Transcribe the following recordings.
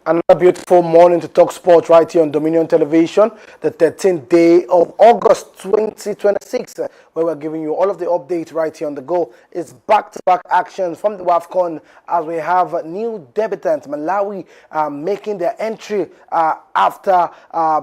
Another beautiful morning to talk sports right here on Dominion Television, the 13th day of August 2026, where we're giving you all of the updates right here on the go. It's back-to-back actions from the WAFCON as we have new debutants, Malawi, making their entry after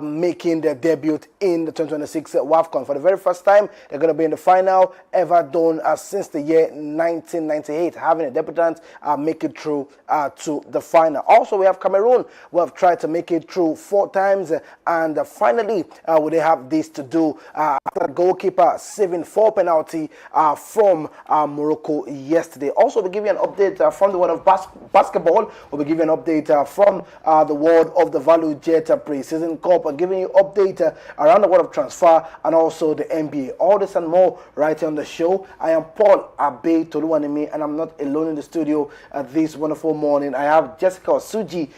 making their debut in the 2026 WAFCON. For the very first time, they're going to be in the final ever done since the year 1998, having a debutant make it through to the final. Also, we have Cameroon who have tried to make it through 4 times, and finally they have this to do after the goalkeeper saving 4 penalty from Morocco yesterday. Also, we'll give you an update from the world of basketball. We'll be giving an update from the world of the Value Jet Pre-Season Cup, and giving you update around the world of transfer and also the NBA. All this and more right here on the show. I am Paul Abe Toluwanimi, and I'm not alone in the studio this wonderful morning. I have Jessica Osuji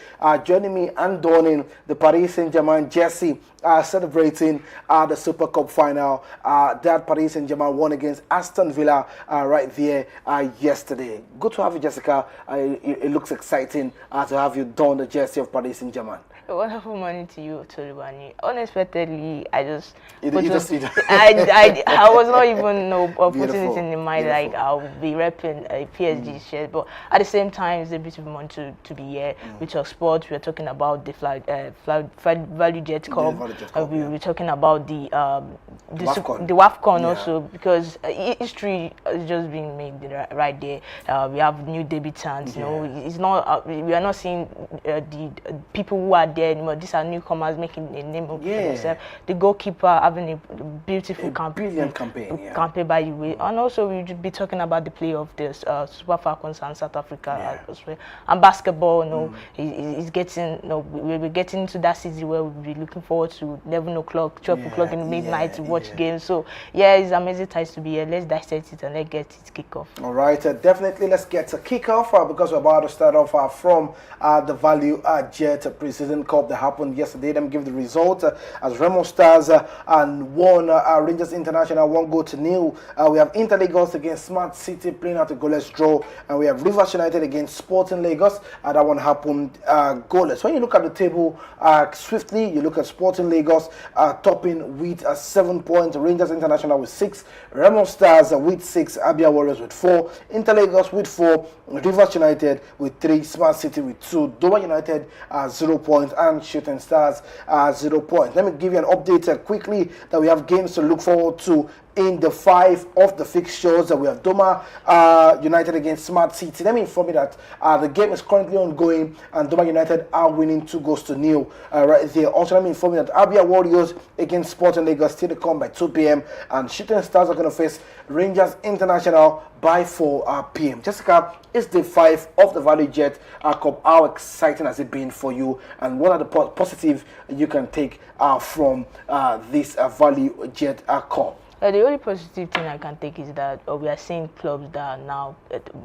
joining me and donning the Paris Saint-Germain jersey, celebrating the Super Cup final that Paris Saint-Germain won against Aston Villa right there yesterday. Good to have you, Jessica. It looks exciting to have you don the jersey of Paris Saint-Germain. A wonderful morning to you, Toluwani. Unexpectedly, I was not even putting it in the mind. Beautiful. Like I'll be repping a PSG shirt, but at the same time, it's a beautiful morning to be here. We talk sports. We're talking about the Value Jet Cup. We're talking about the WAFCON also, because history is just being made right there. We have new debutants. You know, it's not we are not seeing the people who are there anymore. These are newcomers making a name of themselves. The goalkeeper having a beautiful campaign by the way, and also we'll be talking about the play of the Super Falcons and South Africa as well. And basketball, is getting, we're getting into that season where we'll be looking forward to 11 o'clock, 12 o'clock in the midnight to watch games. So it's amazing times to be here. Let's dissect it and let's get it kick off. All right, definitely let's get a kick off because we're about to start off from the Value Jet Pre-Season Cup that happened yesterday. Let me give the result as Remo Stars and won Rangers International 1-0. We have Inter Lagos against Smart City playing out a goalless draw, and we have Rivers United against Sporting Lagos. That one happened goalless. When you look at the table swiftly, you look at Sporting Lagos topping with 7 points, Rangers International with 6, Remo Stars with 6, Abia Warriors with 4, Inter Lagos with 4, Rivers United with 3, Smart City with 2, Doma United 0 points, and Shooting Stars 0 points. Let me give you an update quickly that we have games to look forward to in the 5 of the fixtures. We have Doma United against Smart City. Let me inform you that the game is currently ongoing and Doma United are winning 2-0 right there. Also, let me inform you that Abia Warriors against Sporting Lagos still to come by 2 p.m. and Shooting Stars are going to face Rangers International by 4 p.m. Jessica, it's the 5 of the Value Jet Cup. How exciting has it been for you, and what are the positive you can take from this Value Jet Cup? The only positive thing I can take is that we are seeing clubs that are now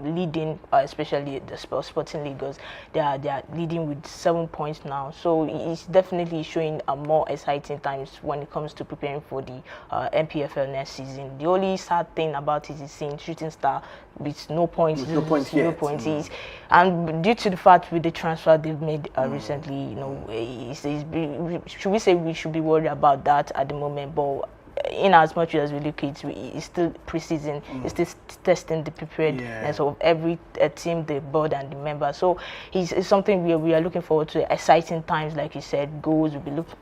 leading, especially the Sporting Lagos. They are leading with 7 points now. So it's definitely showing a more exciting times when it comes to preparing for the MPFL next season. The only sad thing about it is seeing Shooting Star with no points. And due to the fact with the transfer they've made recently, should we say we should be worried about that at the moment? But in as much as we look at it, it's still pre-season, it's still testing the preparedness of every team, the board and the members. So it's something we are looking forward to. Exciting times, like you said, goals, we'll be looking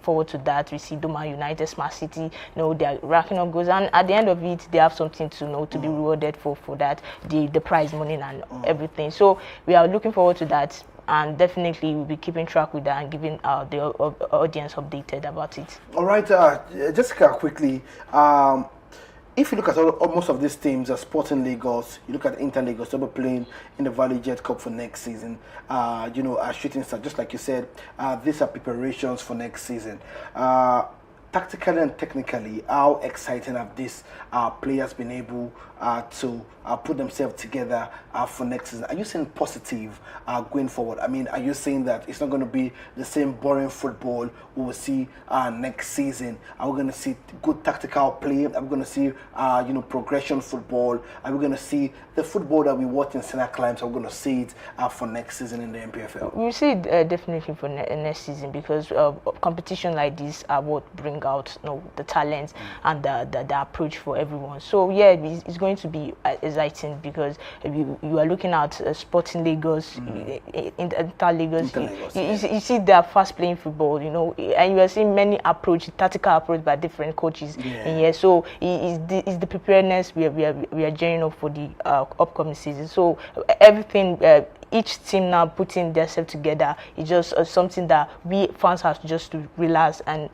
forward to that. We see Doma United, Smart City, they're racking up goals, and at the end of it, they have something to be rewarded for that, the prize money and everything. So we are looking forward to that. And definitely we'll be keeping track with that and giving the audience updated about it. All right, Jessica, quickly, if you look at most of these teams, Sporting Lagos, you look at Inter Lagos, they'll be playing in the Value Jet Cup for next season. Shooting Star, just like you said, these are preparations for next season. tactically and technically, how exciting have these players been able to put themselves together for next season? Are you saying positive going forward? I mean, are you saying that it's not going to be the same boring football we will see next season? Are we going to see good tactical play? Are we going to see progression football? Are we going to see the football that we watch in Senna Climbs? Are we going to see it for next season in the MPFL? We see it definitely for next season, because competition like this are what bring out the talent and the approach for everyone. So yeah, it's going to be exciting, because you are looking at Sporting Lagos, Inter Lagos. You see they are fast playing football, and you are seeing many tactical approach by different coaches in here. So it's the preparedness we are gearing up for the upcoming season. So everything. Each team now putting themselves together is just something that we fans have just to relax, and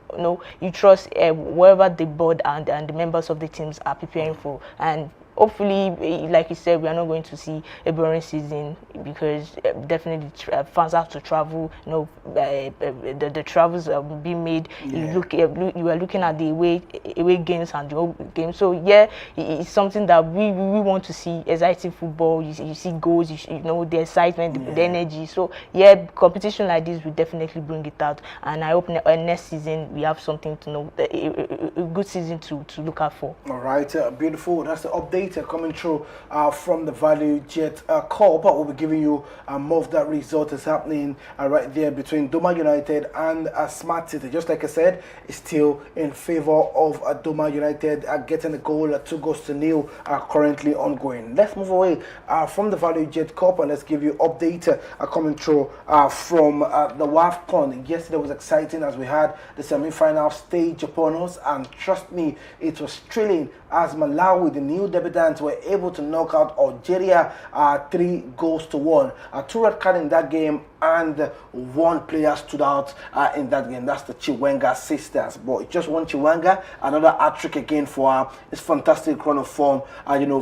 you trust wherever the board and the members of the teams are preparing for. And hopefully, like you said, we are not going to see a boring season, because definitely fans have to travel. The travels are being made. You are looking at the away games and the home games. So yeah, it's something that we want to see. Exciting football. You see goals. The excitement, the energy. So yeah, competition like this will definitely bring it out. And I hope next season we have something to know, a good season to look out for. All right, beautiful. That's the update coming through from the Value Jet Cup. We'll be giving you more of that result is happening right there between Doma United and Smart City. Just like I said, it's still in favor of Doma United getting a goal, 2-0 currently ongoing. Let's move away from the Value Jet Cup, and let's give you update coming through from the WAFCON. Yesterday was exciting as we had the semi-final stage upon us, and trust me, it was thrilling as Malawi, the new debutants, were able to knock out Algeria 3-1. Two red cards in that game, and one player stood out in that game. That's the Chiwenga sisters. But it's just one Chiwenga, another hat-trick again for this fantastic run of form,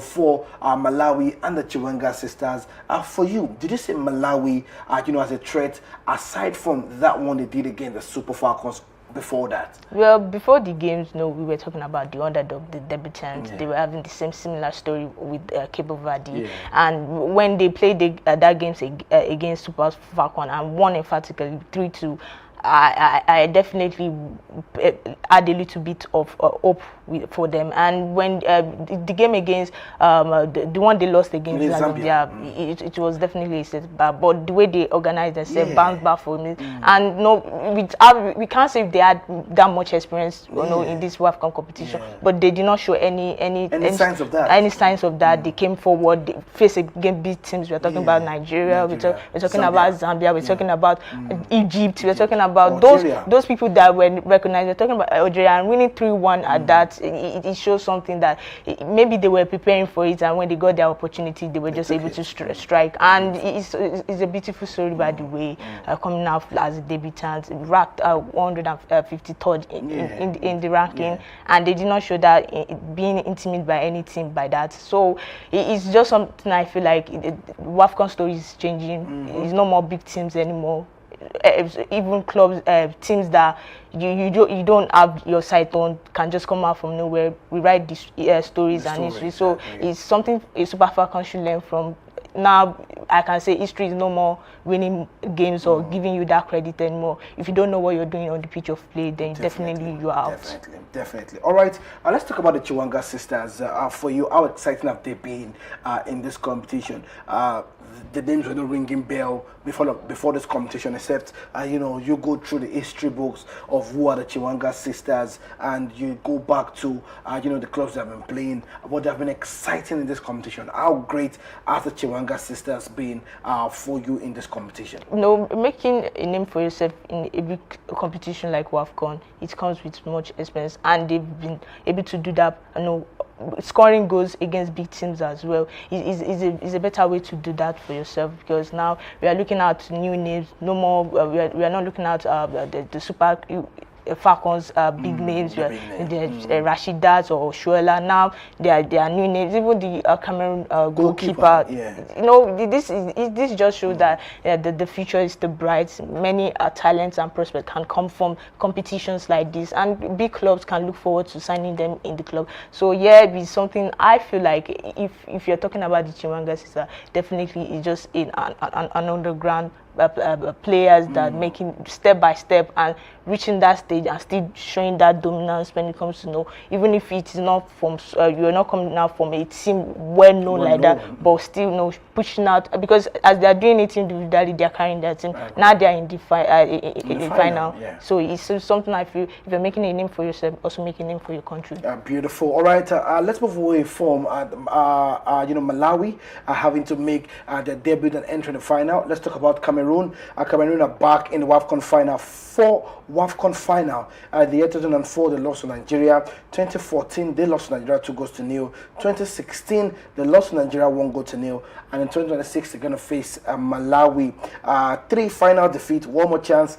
for Malawi and the Chiwenga sisters. For you, did you see Malawi, as a threat aside from that one they did against the Super Falcons? Before that? Well, before the games, we were talking about the underdog, the debutants. They were having the similar story with Cape Verde. And when they played that games against Super Falcon and won emphatically 3-2, I definitely add a little bit of hope for them. And when the game against the one they lost against Zambia, it was definitely a setback. But the way they organized themselves, bounced back for me. And we can't say if they had that much experience, in this WAFCON competition. But they did not show any signs of that. They came forward, they faced against big teams. We're talking about Nigeria. We're talking about Zambia. We're talking about Egypt. We're talking about those people that were recognized. We're talking about Algeria, and winning 3-1 at that. It shows something that maybe they were preparing for it, and when they got their opportunity, they were just able to strike. And it's a beautiful story, by the way, coming out as a debutant, ranked 153rd in the ranking, and they did not show that being intimidated by any team by that. So it's just something I feel like WAFCON story is changing. It's no more big teams anymore. Even clubs, teams that you don't have your sight on can just come out from nowhere. We write these stories and history. So it's something a Super Falcons should learn from. Now I can say history is no more winning games or giving you that credit anymore. If you don't know what you're doing on the pitch of play, then definitely you are out. Definitely. All right, let's talk about the Chiwenga sisters. For you, how exciting have they been in this competition? The names were not ringing bell before this competition, except you go through the history books of who are the Chiwenga sisters, and you go back to the clubs that have been playing. What have been exciting in this competition? How great have the Chiwenga sisters been for you in this competition? Making a name for yourself in a big competition like WAFCON, it comes with much experience, and they've been able to do that. Scoring goals against big teams as well is a better way to do that for yourself, because now we are looking at new names. No more we are not looking at the Super Falcons big names, the Rashidat or Shuela. Now they are new names. Even the Cameroon goalkeeper. You know, this just shows that the future is still bright. Many talents and prospects can come from competitions like this, and big clubs can look forward to signing them in the club. So yeah, it's something I feel like if you're talking about the Chimanga sister, definitely it's just in an underground players that making step by step and reaching that stage and still showing that dominance when it comes to even if it is not from you're not coming out from a team well known like that, but still pushing out, because as they are doing it individually, they are carrying their team. Now they are in the final. So it's something I feel, if you're making a name for yourself, also make a name for your country. Beautiful. All right, let's move away from Malawi having to make their debut and enter the final. Let's talk about Cameroon. Cameroon are back in the WAFCON final. WAFCON final. The year 2004, they lost to Nigeria. 2014, they lost to Nigeria 2-0. 2016, they lost to Nigeria 1-0. And in 2026, they're going to face Malawi. 3 final defeat, one more chance.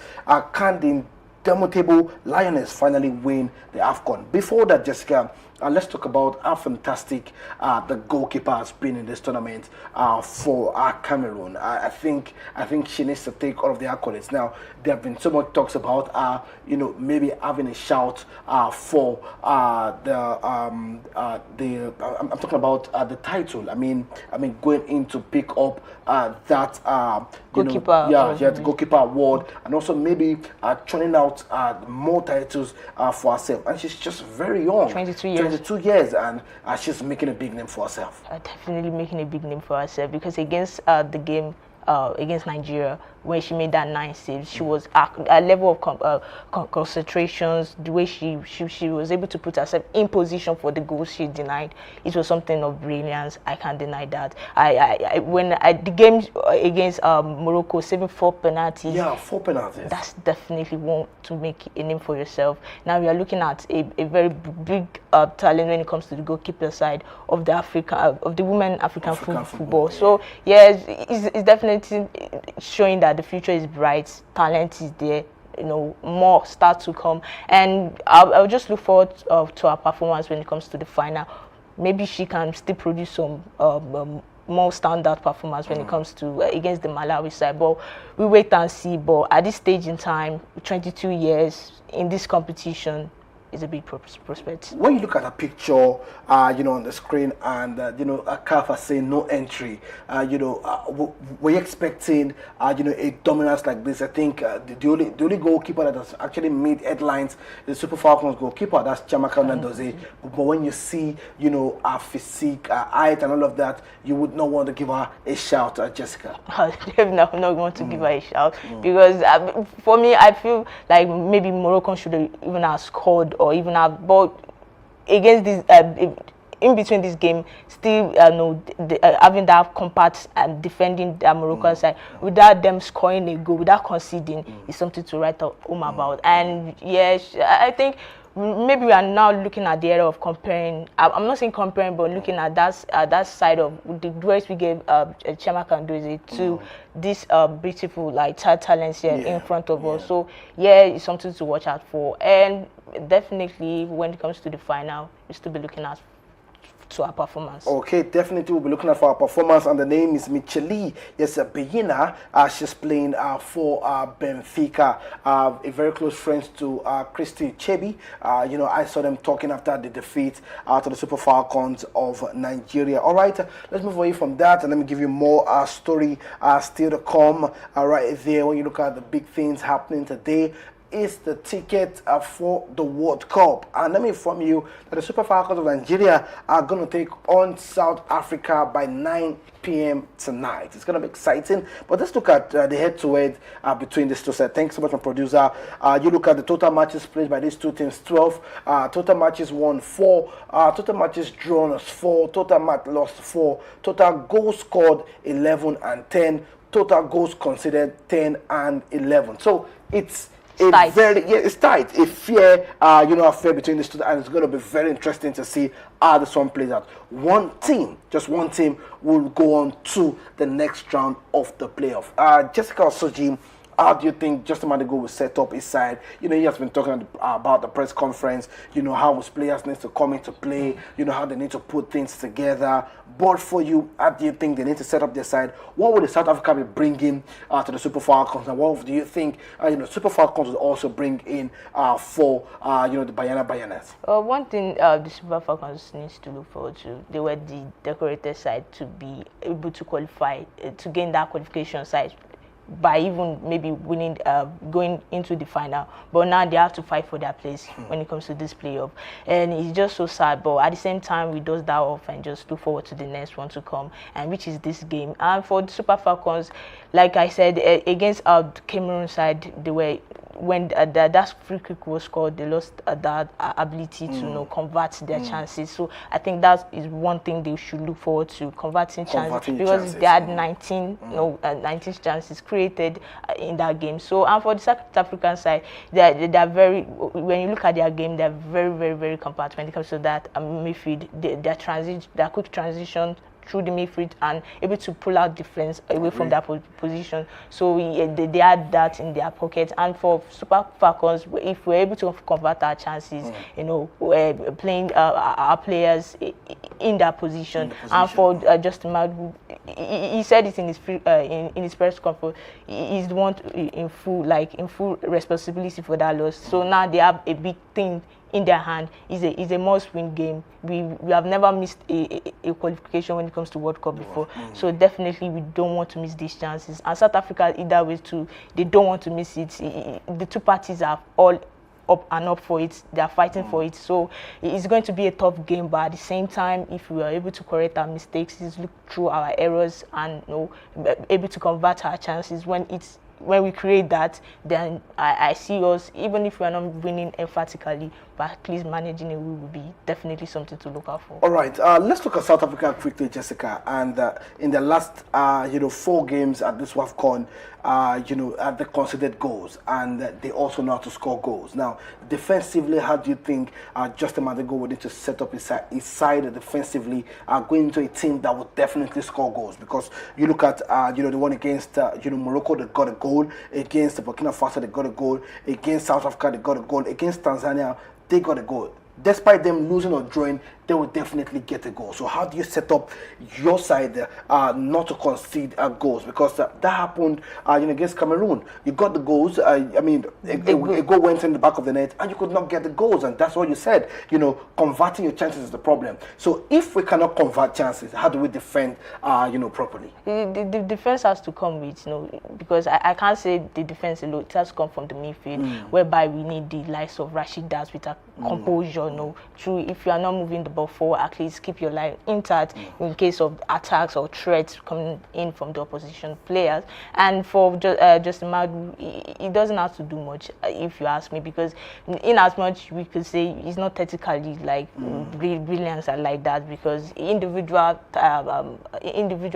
Can the Indomitable Lioness finally win the AFCON? Before that, Jessica, let's talk about how fantastic the goalkeeper has been in this tournament for Cameroon. I think she needs to take all of the accolades. Now, there have been so much talks about maybe having a shout for I'm talking about the title. I mean going in to pick up that goalkeeper, the goalkeeper award, and also maybe churning out more titles for herself. And she's just very young, 22 years, and she's making a big name for herself. Definitely making a big name for herself, because against the game against Nigeria, when she made that 9 saves, she was at a level of concentrations, the way she was able to put herself in position for the goals she denied. It was something of brilliance. I can't deny that. When the game against Morocco, saving 4 penalties. Yeah, 4 penalties. That's definitely one to make a name for yourself. Now we are looking at a very big talent when it comes to the goalkeeper side of the women African football. Yeah. So yes, it's definitely showing that the future is bright, talent is there, more start to come, and I'll just look forward to our performance when it comes to the final. Maybe she can still produce some more standard performance when it comes to against the Malawi side, but we wait and see. But at this stage in time, 22 years in this competition is a big prospect. When you look at a picture, on the screen, and CAF saying no entry, were you expecting, a dominance like this? I think the only goalkeeper that has actually made headlines is Super Falcons goalkeeper, that's Chiamaka Nnadozie. But when you see, her physique, her height, and all of that, you would not want to give her a shout, Jessica. Definitely not want to give her a shout, because for me, I feel like maybe Morocco should have even have scored, or even have, but against this in between this game, still having that compact and defending the Moroccan side without them scoring a goal, without conceding, is something to write home about. And yes, I think maybe we are now looking at the era of comparing. I'm not saying comparing, but looking at that side of the grace we gave Chiamaka Nnadozie to this beautiful talents here in front of us. So yeah, it's something to watch out for, and definitely when it comes to the final, we still be looking at to our performance. Okay, definitely we'll be looking at for our performance, and the name is Micheli. Yes, Beyina. She's playing for Benfica. A very close friend to Christy Chebi. I saw them talking after the defeat to the Super Falcons of Nigeria. All right, let's move away from that, and let me give you more story still to come. Right there, when you look at the big things happening today, is the ticket for the World Cup. And let me inform you that the Super Falcons of Nigeria are going to take on South Africa by 9 p.m. tonight. It's going to be exciting. But let's look at the head-to-head between these two sides. Thanks so much, my producer. You look at the total matches played by these two teams, 12. Total matches won 4. Total matches drawn 4. Total match lost 4. Total goals scored 11 and 10. Total goals conceded 10 and 11. So it's tight. It's tight. A fair, affair between these two, and it's going to be very interesting to see how this one plays out. Just one team will go on to the next round of the playoff. Jessica Osoji, How do you think Justin Madigo will set up his side? You know, he has been talking about the press conference, you know, how his players need to come into play, you know, how they need to put things together. But for you, how do you think they need to set up their side? What would the South Africa be bringing to the Super Falcons? And what do you think, you know, Super Falcons will also bring in for, you know, the Bayanas? One thing the Super Falcons needs to look forward to, they were the decorated side to be able to qualify, to gain that qualification side by even maybe winning, going into the final. But now they have to fight for their place when it comes to this playoff. And it's just so sad. But at the same time, we dust that off and just look forward to the next one to come, and which is this game. And for the Super Falcons, like I said, against our Cameroon side, they were, when that free kick was scored, they lost that ability to, you know, convert their chances. So I think that is one thing they should look forward to, converting chances, because they had 19 chances created in that game. So, and for the South African side, they're very, when you look at their game, they're very, very, very compact when it comes to that midfield. Their quick transition through the midfield and able to pull out defense away from that position. So they had that in their pocket. And for Super Falcons, if we're able to convert our chances, you know, playing our players in that position. And for Justin Madu, he said it in his in his press conference. He's the one in full responsibility for that loss. So now they have a big thing in their hand. Is a must-win game. We have never missed a qualification when it comes to World Cup before. So definitely we don't want to miss these chances. And South Africa, either way too, they don't want to miss it. The two parties are all up for it. They are fighting for it. So it's going to be a tough game, but at the same time, if we are able to correct our mistakes, look through our errors, and, you know, able to convert our chances, when we create that, then I see us, even if we are not winning emphatically, but at least managing it will be definitely something to look out for. All right, let's look at South Africa quickly, Jessica. And in the last, 4 games at this WAFCON, they conceded goals, and they also know how to score goals. Now, defensively, how do you think Justin Madigo would need to set up his side defensively, going into a team that would definitely score goals? Because you look at, the one against, Morocco, they got a goal. Against Burkina Faso, they got a goal. Against South Africa, they got a goal. Against Tanzania, they got a goal. Despite them losing or drawing, they will definitely get a goal. So how do you set up your side not to concede goals? Because that happened against Cameroon. You got the goals. A goal went in the back of the net, and you could not get the goals. And that's what you said. Converting your chances is the problem. So if we cannot convert chances, how do we defend properly? The defense has to come with, because I can't say the defense alone. It has to come from the midfield, whereby we need the likes of Rashid Das with a composure. If you are not moving the ball forward, at least keep your line intact in case of attacks or threats coming in from the opposition players. And for Justin Madu, he doesn't have to do much, if you ask me, because in as much we could say he's not technically brilliant like that, because individual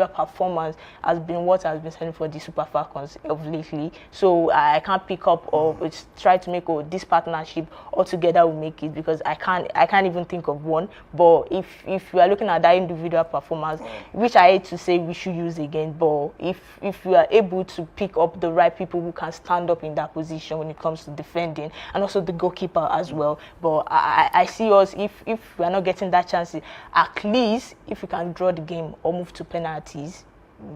performance has been what has been selling for the Super Falcons of lately. So I can't pick up or try to make this partnership altogether will make it, because I can't even think of one. But if you are looking at that individual performance, which I hate to say we should use again, but if we are able to pick up the right people who can stand up in that position when it comes to defending, and also the goalkeeper as well. But I see us, if we are not getting that chance, at least if we can draw the game or move to penalties,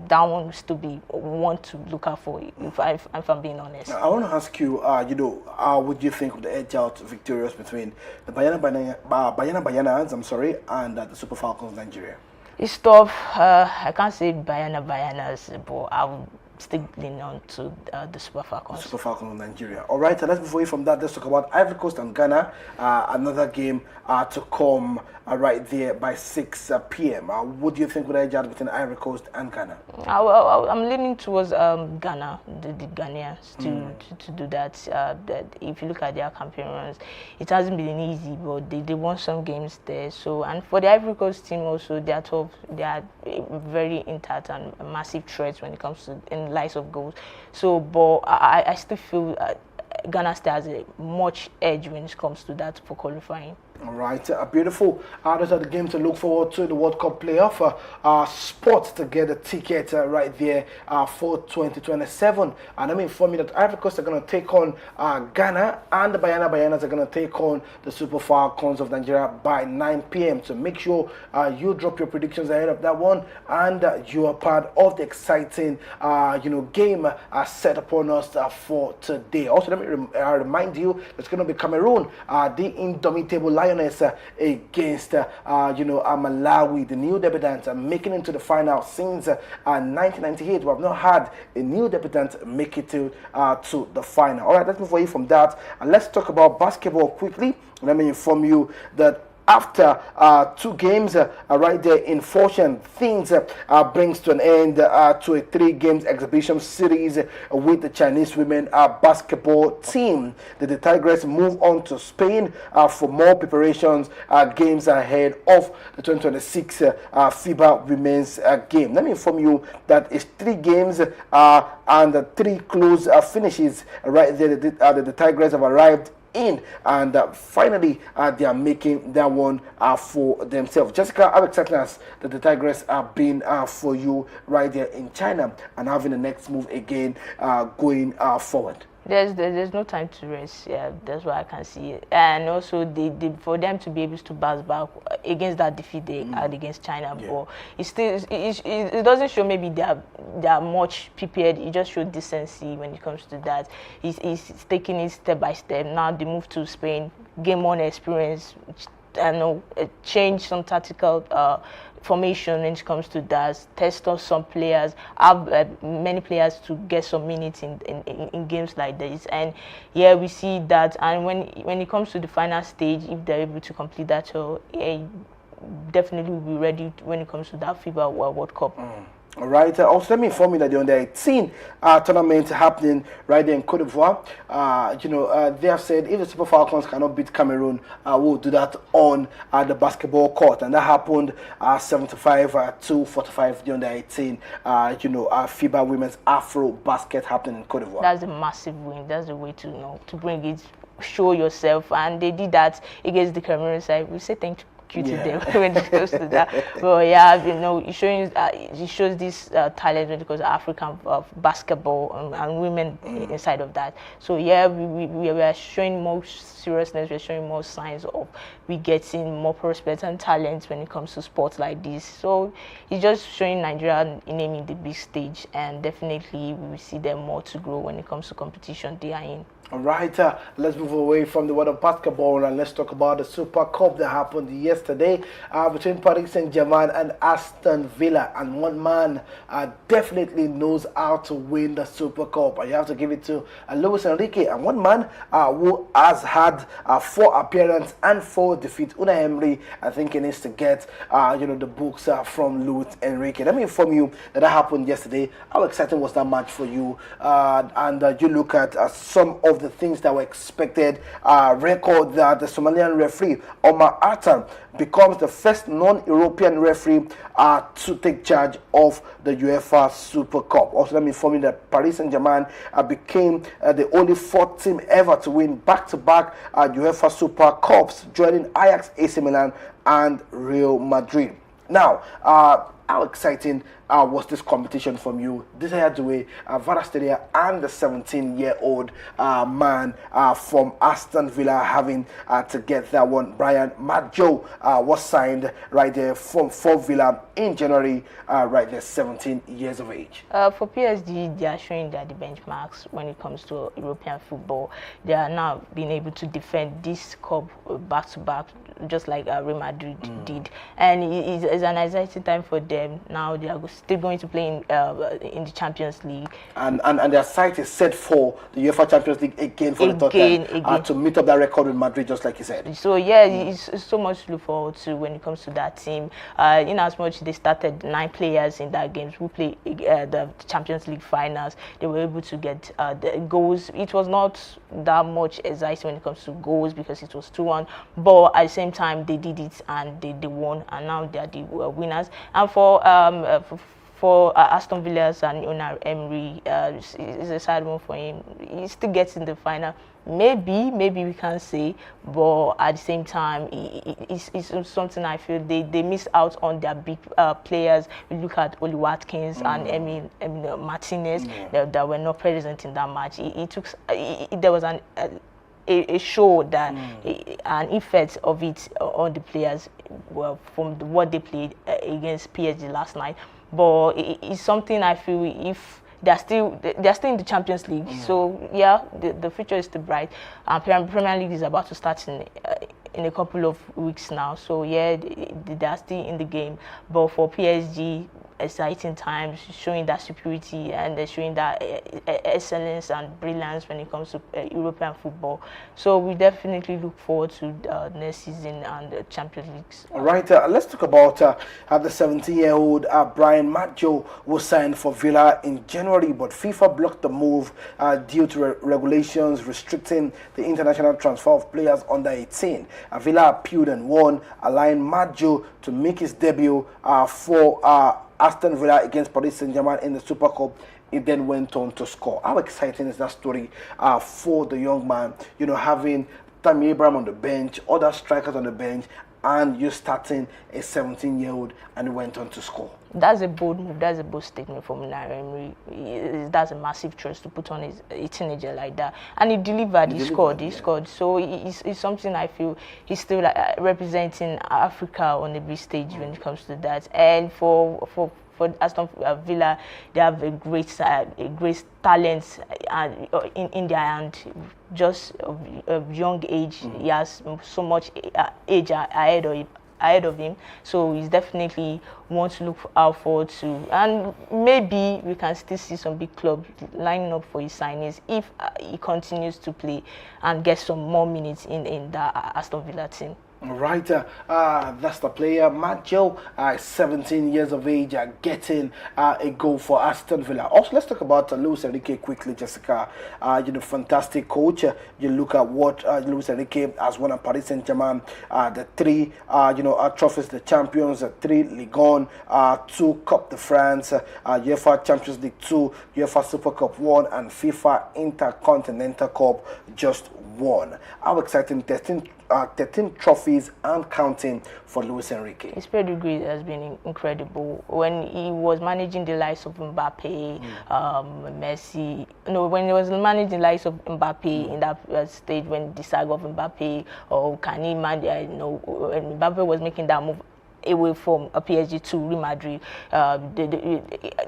that one will still be one to look out for, if I'm being honest. Now, I want to ask you, how would you think of the edge out victorious between the Bayanas, and the Super Falcons Nigeria? It's tough. I can't say Bayanas, but I would still lean on to the Super Falcons. Super Falcons of Nigeria. All right, let's move away from that. Let's talk about Ivory Coast and Ghana. Another game to come right there by 6 p.m. What do you think would edge out between Ivory Coast and Ghana? I'm leaning towards Ghana, the Ghanaians, to do that. That if you look at their campaigns, it hasn't been easy, but they won some games there. So, and for the Ivory Coast team also, they are tough. They are very intact and massive threats when it comes to in lights of goals. So, but I still feel Ghana still has a much edge when it comes to that for qualifying. All right, beautiful. Those are the games to look forward to in the World Cup playoff. Sports to get a ticket right there for 2027. And let me inform you that Ivory Coast are going to take on Ghana, and the Bayanas are going to take on the Super Falcons of Nigeria by 9 p.m. So make sure you drop your predictions ahead of that one, and you are part of the exciting, game set upon us for today. Also, let me remind you, it's going to be Cameroon, the indomitable Lioness against Malawi, the new debutant making it to the final since 1998. We have not had a new debutant make it to the final. All right, let's move away from that and let's talk about basketball quickly. Let me inform you that after 2 games right there in Foshan, things brings to an end to a 3 games exhibition series with the Chinese women basketball team. The Tigers move on to Spain for more preparations games ahead of the 2026 FIBA Women's Game. Let me inform you that it's 3 games and 3 close finishes right there. The Tigers have arrived in, and finally they are making that one for themselves. Jessica, how exciting has the Tigers have been for you right there in China, and having the next move again going forward? There's no time to rest. Yeah, that's what I can see. And also, for them to be able to bounce back against that defeat they had against China, but it doesn't show maybe they are much prepared. It just shows decency when it comes to that. He's taking it step by step. Now they move to Spain, gain more experience. I know change some tactical formation when it comes to that, test on some players, have many players to get some minutes in games like this. And yeah, we see that. And when it comes to the final stage, if they're able to complete that, so definitely will be ready when it comes to that FIBA World Cup. All right. Also, let me inform you that the Under-18 tournament happening right there in Cote d'Ivoire. They have said if the Super Falcons cannot beat Cameroon, we'll do that on the basketball court, and that happened 75 to 45. The Under-18, FIBA Women's Afro Basket happening in Cote d'Ivoire. That's a massive win. That's the way to bring it, show yourself, and they did that against the Cameroon side. We say thank you to them when it comes to that. But yeah, it shows this talent when it comes to African basketball and women inside of that. So yeah, we are showing more seriousness. We're showing more signs of we getting more prospects and talents when it comes to sports like this. So it's just showing Nigeria naming the big stage, and definitely we will see them more to grow when it comes to competition they are in. All right, let's move away from the world of basketball and let's talk about the Super Cup that happened yesterday between Paris Saint-Germain and Aston Villa. And one man definitely knows how to win the Super Cup. And you have to give it to Luis Enrique. And one man who has had 4 appearances and 4 defeats, Unai Emery. I think he needs to get the books from Luis Enrique. Let me inform you that happened yesterday. How exciting was that match for you? And you look at some of the things that were expected. Record that the Somalian referee Omar Atan becomes the first non-European referee to take charge of the UEFA Super Cup. Also, let me inform you that Paris Saint-Germain became the only 4th team ever to win back-to-back UEFA Super Cups, joining Ajax, AC Milan, and Real Madrid. Now, how exciting was this competition from you? This had to way Varasteria and the 17-year-old man from Aston Villa having to get that one. Brian Maggio was signed right there for Villa in January, right there, 17 years of age. For PSG, they are showing that the benchmarks when it comes to European football. They are now being able to defend this cup back-to-back, just like Real Madrid did. And it's an exciting time for them. Now they are still going to play in the Champions League. And their sight is set for the UEFA Champions League again for the third time to meet up that record with Madrid, just like you said. So yeah, it's so much to look forward to when it comes to that team. In as much they started 9 players in that games who play the Champions League finals, they were able to get the goals. It was not that much exciting when it comes to goals because it was 2-1, but at the same time they did it and they won, and now they are the winners. And for for Aston Villa's and Unai Emery, it's a sad one for him. He still gets in the final. Maybe we can't say, but at the same time, it's something I feel they miss out on their big players. We look at Oli Watkins and Emil Martinez that were not present in that match. There was a show that an effect of it on the players, well, from what they played against PSG last night. But it's something I feel if they're still in the Champions League. So yeah, the future is still bright. Premier League is about to start in a couple of weeks now. So yeah, they're still in the game. But for PSG, exciting times, showing that security and showing that excellence and brilliance when it comes to European football. So we definitely look forward to next season and the Champions Leagues. All right, let's talk about the 17-year-old Bryan Maggio was signed for Villa in January, but FIFA blocked the move due to regulations restricting the international transfer of players under 18. Villa appealed and won, allowing Maggio to make his debut for Aston Villa against Paris Saint-Germain in the Super Cup. It then went on to score. How exciting is that story for the young man? You know, having Tammy Abraham on the bench, other strikers on the bench, and you're starting a 17-year-old and he went on to score. That's a bold move. That's a bold statement from Unai Emery. That's a massive trust to put on a teenager like that. And he delivered. He scored. So it's something I feel he's still representing Africa on the big stage when it comes to that. And for Aston Villa, they have a great talent in their hand. Just a young age, he has so much age ahead of him, so he's definitely one to look out forward to. And maybe we can still see some big clubs lining up for his signings if he continues to play and get some more minutes in the Aston Villa team. Right, that's the player Maggio, 17 years of age, getting a goal for Aston Villa. Also, let's talk about Luis Enrique quickly, Jessica. Fantastic coach. You look at what Luis Enrique has won at Paris Saint-Germain, the 3, trophies, the champions, 3 Ligue 1, 2 Coupe de France, UEFA Champions League 2, UEFA Super Cup 1, and FIFA Intercontinental Cup just 1. How exciting! 13 trophies and counting for Luis Enrique. His pedigree has been incredible. When he was managing the likes of Mbappe, Messi, when he was managing the likes of Mbappe in that stage, when the saga of Mbappe, or can he manage, when Mbappe was making that move away from a PSG to Real Madrid,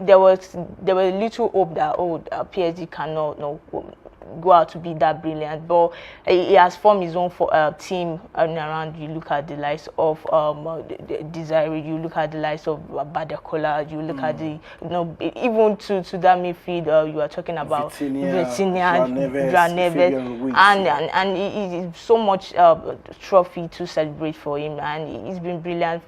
there was little hope that PSG cannot go out to be that brilliant, but he has formed his own team around. You look at the likes of Desire, you look at the likes of Badekola, you look at the even to that midfield you are talking about Vitinha, Neves, and so much trophy to celebrate for him, and he's been brilliant.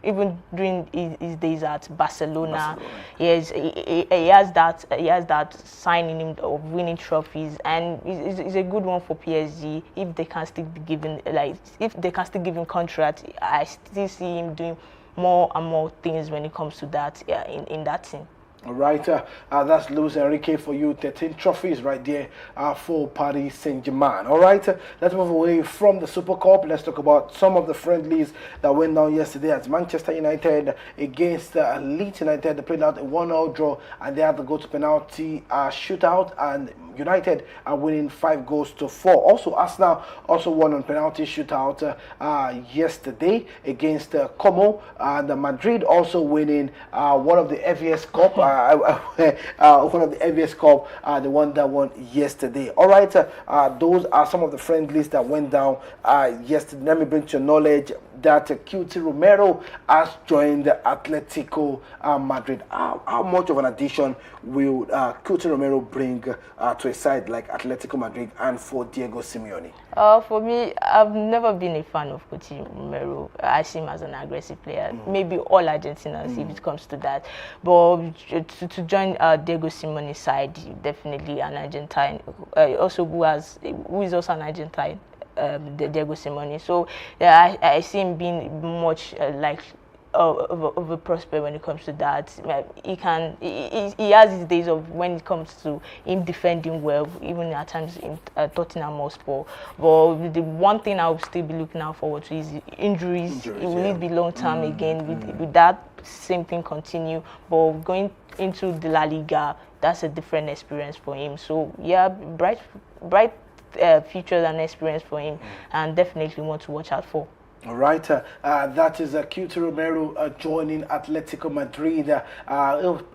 Even during his days at Barcelona. He has that sign in him of winning trophies, and it's a good one for PSG if they can still be given him contract. I still see him doing more and more things when it comes to that in that team. All right, that's Luis Enrique for you. 13 trophies right there for Paris Saint-Germain. All right, let's move away from the Super Cup. Let's talk about some of the friendlies that went down yesterday at Manchester United against Leeds United. They played out a 1-0 draw, and they had to go to penalty shootout, and United are winning 5-4. Also, Arsenal also won on penalty shootout yesterday against Como. The Madrid also winning one of the FAS Cup. One of the FAS Cup, the one that won yesterday. All right, those are some of the friendlies that went down yesterday. Let me bring to your knowledge that Cuti Romero has joined Atletico Madrid. How much of an addition will Cuti Romero bring to a side like Atletico Madrid and for Diego Simeone? For me, I've never been a fan of Cuti Romero. I see him as an aggressive player. Maybe all Argentinians, if it comes to that. But to join Diego Simeone's side, definitely an Argentine. Also, who is also an Argentine. Diego Simeone. So I see him being much like of a prospect when it comes to that. He has his days of when it comes to him defending well, even at times in Tottenham Hotspur. But the one thing I will still be looking out forward to is injuries. It will need to be long term again. With that same thing continue, but going into the La Liga, that's a different experience for him. So yeah, bright future and experience for him, and definitely want to watch out for. All right, that is Cuti Romero joining Atletico Madrid.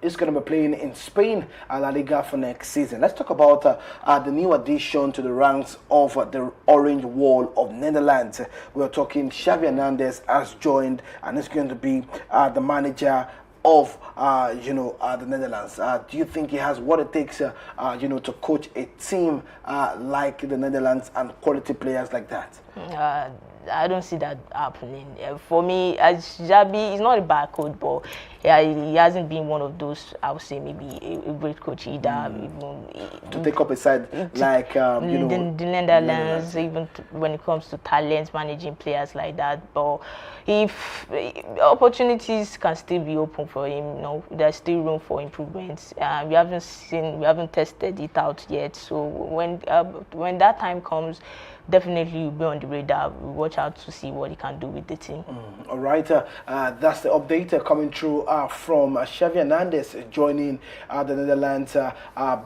He's going to be playing in Spain, La Liga for next season. Let's talk about the new addition to the ranks of the Orange Wall of Netherlands. We're talking Xavi Hernandez has joined, and is going to be the manager of the Netherlands. Do you think he has what it takes to coach a team like the Netherlands and quality players like that? I don't see that happening. For me, as Xabi, he's not a bad coach, but yeah, he hasn't been one of those, I would say, maybe a great coach either. To take up a side like the Netherlands, even when it comes to talent, managing players like that. But if opportunities can still be open for him, there's still room for improvements. We haven't tested it out yet. So when that time comes, definitely you'll be on the radar. We'll watch out to see what he can do with the team. All right, that's the update coming through from Xavi Hernandez joining the Netherlands,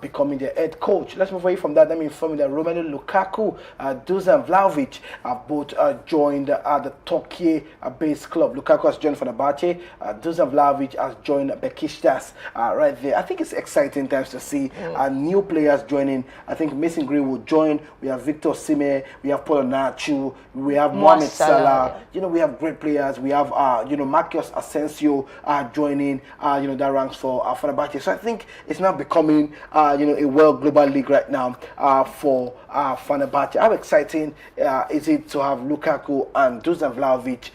becoming the head coach. Let's move away from that. Let me inform you that Romelu Lukaku, Dusan Vlahovic have both joined the Turkey-based club. Lukaku has joined Fenerbahce. Dusan Vlahovic has joined Besiktas right there. I think it's exciting times to see new players joining. I think Mason Greenwood join. We have Victor Osimhen. We have Paulo Nacho, we have Mohamed Salah. We have great players. We have Marcus Asensio joining that ranks for Fenerbahce. So I think it's now becoming a world global league right now for Fenerbahce. How exciting is it to have Lukaku and Dusan Vlahovic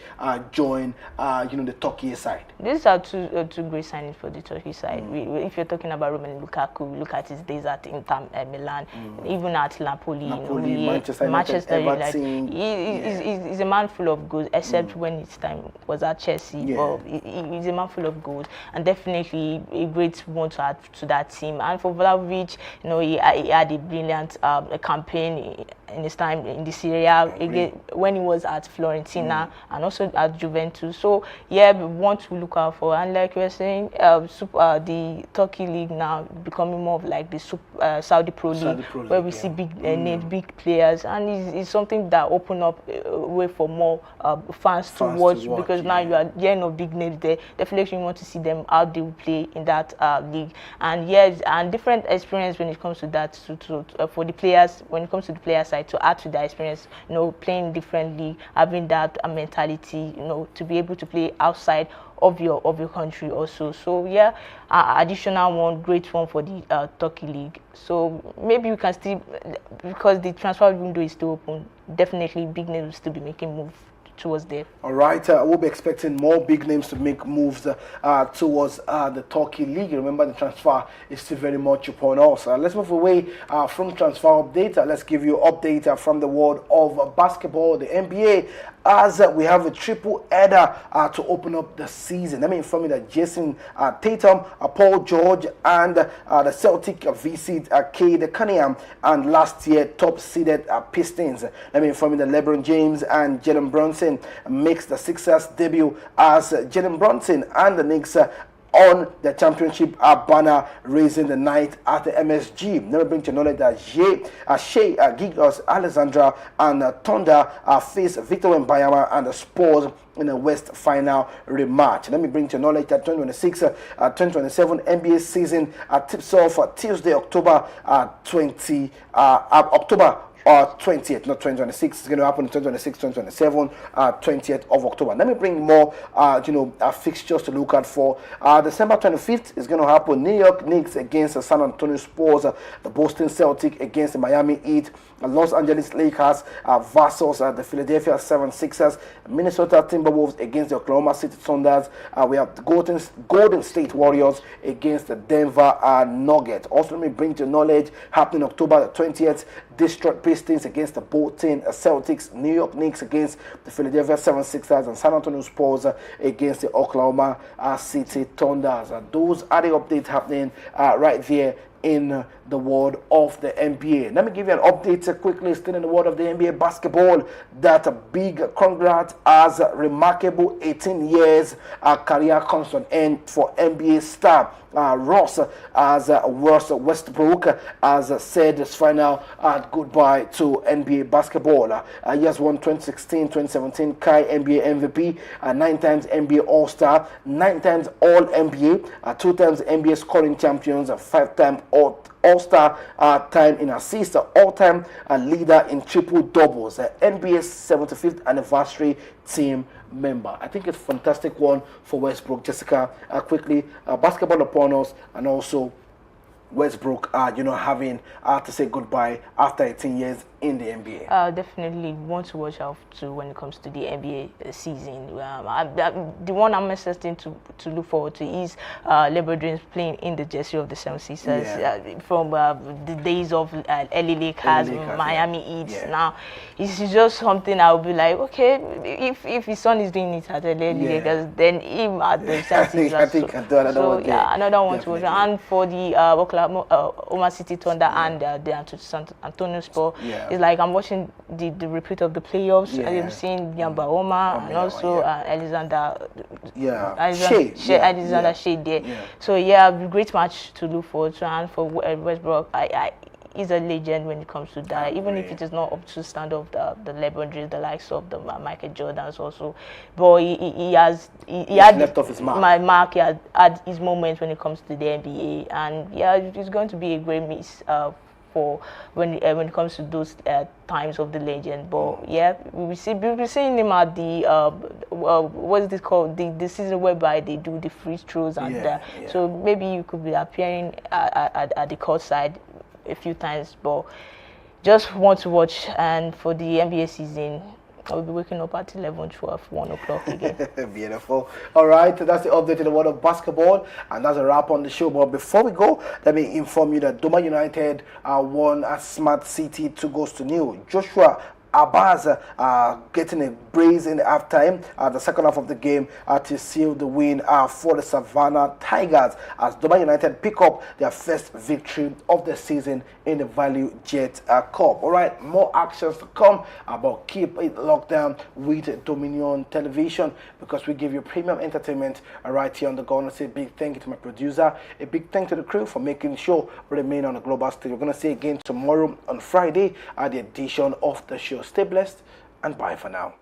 join the Turkey side? These are two great signings for the Turkey side. If you're talking about Romelu Lukaku, look at his days at Inter Milan, even at Napoli, Manchester United. He's a man full of goals, except when his time was at Chelsea. But he's a man full of goals, and definitely a great one to add to that team. And for Vlahovic, he had a brilliant campaign in his time in the Serie A when he was at Fiorentina and also at Juventus. So yeah, we want to look out for. And like you were saying, the Turkey League now becoming more of like the Saudi Pro League, where we see big names, big players, and it's something that open up a way for more fans to watch, because now you are hearing of big names there. Definitely you want to see them how they will play in that league. And yes, and different experience when it comes to that for the players, when it comes to the player side, to add to that experience, playing differently, having that mentality, to be able to play outside of your country also. So yeah, additional one, great one for the Turkey League. So maybe we can still, because the transfer window is still open, definitely big names will still be making moves towards there. All right, we'll be expecting more big names to make moves towards the Turkey League. Remember, the transfer is still very much upon us. Let's move away from transfer update. Let's give you update from the world of basketball, the NBA, as we have a triple header to open up the season. Let me inform you that Jason Tatum, Paul George, and the Celtic visit Cade Cunningham and last year top-seeded Pistons. Let me inform you that LeBron James and Jalen Brunson makes the Sixers debut as Jalen Brunson and the Knicks on the championship banner, raising the night at the MSG. Never bring to knowledge that Shea Gilgeous Alexandra and Thunder face Victor Wembanyama and the Spurs in the West final rematch. Let me bring to knowledge that 2026-2027 NBA season tips off Tuesday, October 20th, not 2026. It's going to happen 2026, 2027, 20th of October. Let me bring more, fixtures to look at for. December 25th is going to happen. New York Knicks against the San Antonio Spurs, the Boston Celtic against the Miami Heat, Los Angeles Lakers versus the Philadelphia 76ers, Minnesota Timberwolves against the Oklahoma City Thunders. We have the Golden State Warriors against the Denver Nuggets. Also, let me bring to knowledge, happening October the 20th, Detroit Pistons against the Boston Celtics, New York Knicks against the Philadelphia 76ers, and San Antonio Spurs against the Oklahoma City Thunders. Those are the updates happening right there in the world of the NBA. Let me give you an update quickly, still in the world of the NBA basketball. That a big congrats as a remarkable 18 years career comes to an end for NBA star Russ Westbrook has said his final goodbye to NBA basketball. He has won 2016, 2017 Kai NBA MVP, 9 times NBA All-Star, 9 times All-NBA, 2 times NBA scoring champions, 5 times All-Star time in assists, all-time leader in triple doubles, NBA's 75th anniversary team member. I think it's a fantastic one for Westbrook. Jessica, quickly, basketball upon us, and also Westbrook, having to say goodbye after 18 years in the NBA. Definitely want to watch out to when it comes to the NBA season. The one I'm expecting to look forward to is LeBron James playing in the jersey of the 76ers from the days of LA Lakers, Miami Heat. Yeah. Now, it's just something I'll be like, okay, if his son is doing it at LA Lakers, then him at the 76ers. I think another one. Yeah, another one to watch. And for the Oklahoma City Thunder and the San Antonio Spurs. It's like I'm watching the repeat of the playoffs. I'm seeing Yamba Oma and also Alexander. Alexander Shea there. So great match to look forward to. And for Westbrook, he's a legend when it comes to that. Even if it is not up to stand of the LeBron James, the likes of the Michael Jordans also, but he had left off his mark. He had his moments when it comes to the NBA, and it's going to be a great miss for when it comes to those times of the legend. But we'll be seeing him at the what is this called, the season whereby they do the free throws, and so maybe you could be appearing at the court side a few times. But just want to watch, and for the NBA season, I'll be waking up at 11, 12, 1 o'clock again. Beautiful. All right, that's the update in the world of basketball, and that's a wrap on the show. But before we go, let me inform you that Doma United won at Smart City 2-0. Joshua Abbas getting a brace in the halftime, the second half of the game, to seal the win for the Savannah Tigers, as Doma United pick up their first victory of the season in the Value Jet Cup. All right, more actions to come, but keep it locked down with Dominion Television, because we give you premium entertainment right here on the go. I want to say a big thank you to my producer, a big thank you to the crew for making sure we remain on the global stage. We're going to see again tomorrow on Friday at the edition of the show. Stay blessed and bye for now.